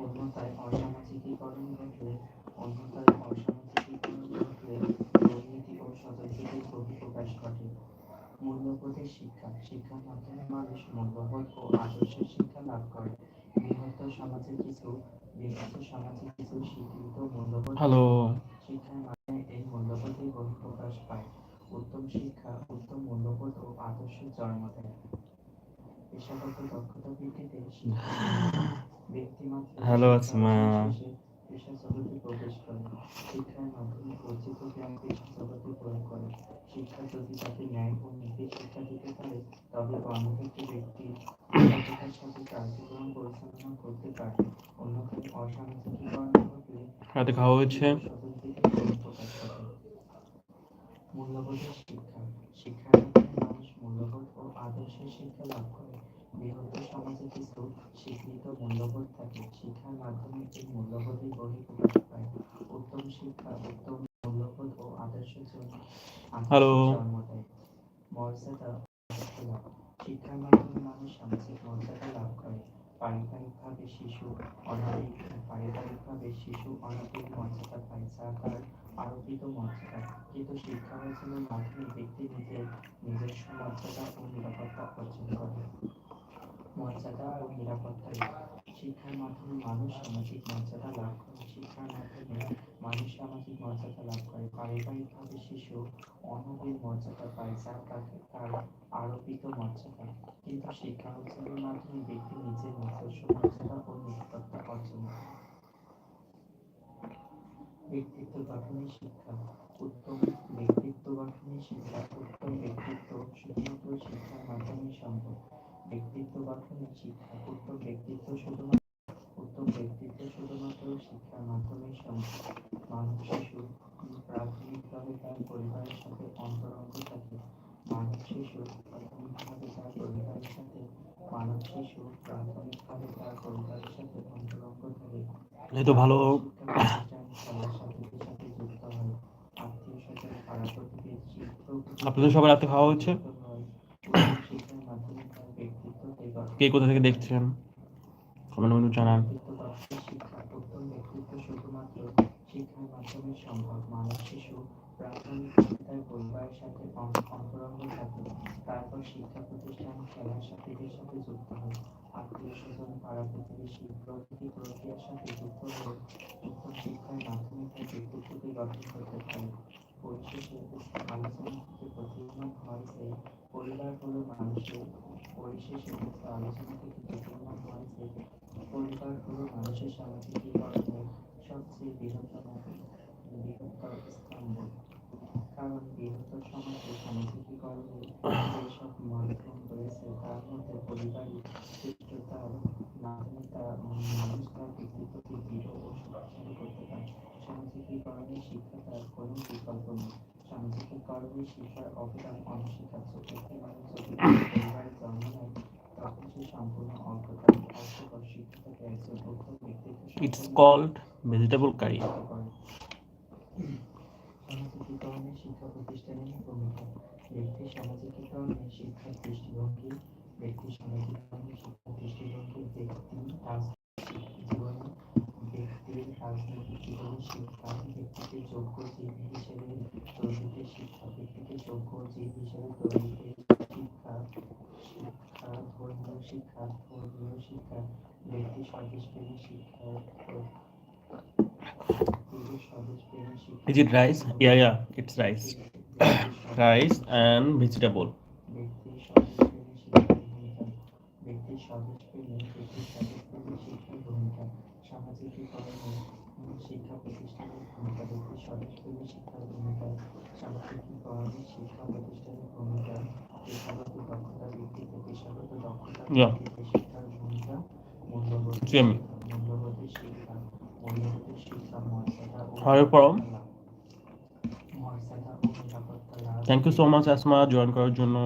অন্যথায় অসামাজিকীকরণ ঘটলে দুর্নীতি ও স্বজনপ্রীতির বহিঃপ্রকাশ ঘটে। মূল্যবোধের শিক্ষা শিক্ষার মাধ্যমে মানুষ মূল্যবোধ ও আদর্শের শিক্ষা লাভ করে। বৃহত্তর সমাজে কিছু স্বীকৃত মূল্যবোধ হ্যালো। শিক্ষার মাধ্যমে এই মূল্যবোধের বহিঃপ্রকাশ পায়। উত্তম শিক্ষা উত্তম মূল্যবোধ ও আদর্শের জন্ম দেয়। পেশাগত দক্ষতা বৃদ্ধিতে শিক্ষা ব্যক্তিমাত্র হ্যালো আসমা। শেষে পেশা জগতে প্রবেশ করে। শিক্ষার মাধ্যমে অর্জিত জ্ঞান পেশা জগতে প্রয়োগ করে। শিক্ষা যদি তাকে ন্যায় ও নীতির শিক্ষা দিতে পারে, তবে অনভিজ্ঞ ব্যক্তি সততার সাথে কার্যক্রম পরিচালনা করতে পারে। অন্যথায় অসামাজিকীকরণ ঘটলে রাতে খাওয়া হয়েছে। প্রকাশ ঘটে। মূল্যবোধের শিক্ষা শিক্ষার মাধ্যমে মানুষ মূল্যবোধ ও আদর্শের শিক্ষা লাভ করে। বৃহত্তর সমাজে কিছু স্বীকৃত মূল্যবোধ থাকে। শিক্ষার মাধ্যমে এই মূল্যবোধের বহিঃপ্রকাশ পায়। উত্তম শিক্ষা উত্তম মূল্যবোধ ও আদর্শের জন্ম দেয়। মর্যাদা লাভ শিক্ষার মাধ্যমে মানুষ সামাজিক মর্যাদা লাভ করে। পারিবারিকভাবে শিশু অনাবিল মর্যাদা পায়, যা তার আরোপিত মর্যাদা। কিন্তু শিক্ষা অর্জনের মাধ্যমে ব্যক্তি নিজস্ব মর্যাদা ও নিরাপত্তা অর্জন করে। মর্যাদা ও নিরাপত্তা লাভ শিক্ষার মাধ্যমে মানুষ সামাজিক মর্যাদা লাভ করে। শিক্ষার মাধ্যমে মানুষ সামাজিক মর্যাদা লাভ করে। পারিবারিকভাবে শিশু অনাবিল মর্যাদা পায়, যা তাকে তার আরোপিত মর্যাদা। কিন্তু শিক্ষা অর্জনের মাধ্যমে ব্যক্তি নিজের নিজস্ব মর্যাদা ও নিরাপত্তা অর্জন করে। ব্যক্তিত্ব গঠনের শিক্ষা উত্তম ব্যক্তিত্ব গঠনের শিক্ষা উত্তম ব্যক্তিত্ব শুধুমাত্র শিক্ষার মাধ্যমে সম্ভব। ব্যক্তিত্ব গঠনের শিক্ষা উত্তম ব্যক্তিত্ব শুধুমাত্র শিক্ষার মাধ্যমে সম্ভব। মানব শিশু প্রাথমিকভাবে তার পরিবারের সাথে অন্তরঙ্গ থাকে। মানব শিশু প্রাথমিকভাবে তার পরিবারের সাথে অন্তরঙ্গ থাকে। এই তো ভালো। আপনাদের সবার রাতে খাওয়া হচ্ছে? কে কোথা থেকে দেখছেন কমেন্ট বন্ধু জানান। শুধুমাত্র শিক্ষার মাধ্যমে সম্ভব। মানব শিশু প্রাথমিক তার পরিবারের সাথে অন্তরঙ্গ থাকে। তারপর শিক্ষা প্রতিষ্ঠান খেলার সাথে যুক্ত হয়। আত্মীয় স্বজন পাড়া প্রতিবেশী প্রভৃতি প্রক্রিয়ার সাথে যুক্ত হয়ে উত্তম শিক্ষার মাধ্যমে তার ব্যক্তিত্বকে গঠন করতে পারে। পরিশেষে আলোচনা থেকে প্রতীয়মান হয় যে পরিবার হলো মানুষের সামাজিকীকরণের সবচেয়ে বৃহত্তর স্তম্ভ। কারণ বৃহত্তর সমাজে সামাজিকীকরণের যেসব মাধ্যম রয়েছে, তার মধ্যে পারিবারিক শিষ্টাচার মাধ্যমে মানুষ তার ব্যক্তিত্বকে দৃঢ় ও শক্তিশালী করতে পারে। সামাজিকীকরণের শিক্ষা তার কোনো বিকল্প নেই। সামাজিকীকরণের শিক্ষার অবদান অনস্বীকার্য। একটি মানুষ যদি পরিবারে জন্ম নেয়, তখন সে সম্পূর্ণ অজ্ঞতার শিক্ষা থেকে একজন উত্তম ব্যক্তিত্ব ইটস কল্ড ভেজিটেবল কারি। সামাজিকীকরণের শিক্ষা প্রতিষ্ঠানের ভূমিকা ব্যক্তির সামাজিকীকরণে শিক্ষার দৃষ্টিভঙ্গি ব্যক্তি জীবনে ব্যক্তির রাজনৈতিক জীবনে শিক্ষা ব্যক্তিকে যোগ্য জীব হিসেবে তৈরিতে শিক্ষা ব্যক্তিকে যোগ্য জীব হিসেবে তৈরিতে শিক্ষা ধর্মীয় শিক্ষা ব্যক্তি স্বদেশপ্রেমী শিক্ষা Is it rice? Yeah, it's rice. Rice and vegetable. ব্যক্তির স্বদেশপ্রেমী শিক্ষার ভূমিকা সামাজিকীকরণে শিক্ষা প্রতিষ্ঠানের ভূমিকা ব্যক্তির স্বদেশপ্রেমী শিক্ষার ভূমিকা সামাজিকীকরণে শিক্ষা প্রতিষ্ঠানের ভূমিকা পেশাগত দক্ষতা বৃদ্ধিতে শিক্ষার ভূমিকা মূল্যবোধের শিক্ষা মর্যাদা ও thank you so much Asma join করার জন্য।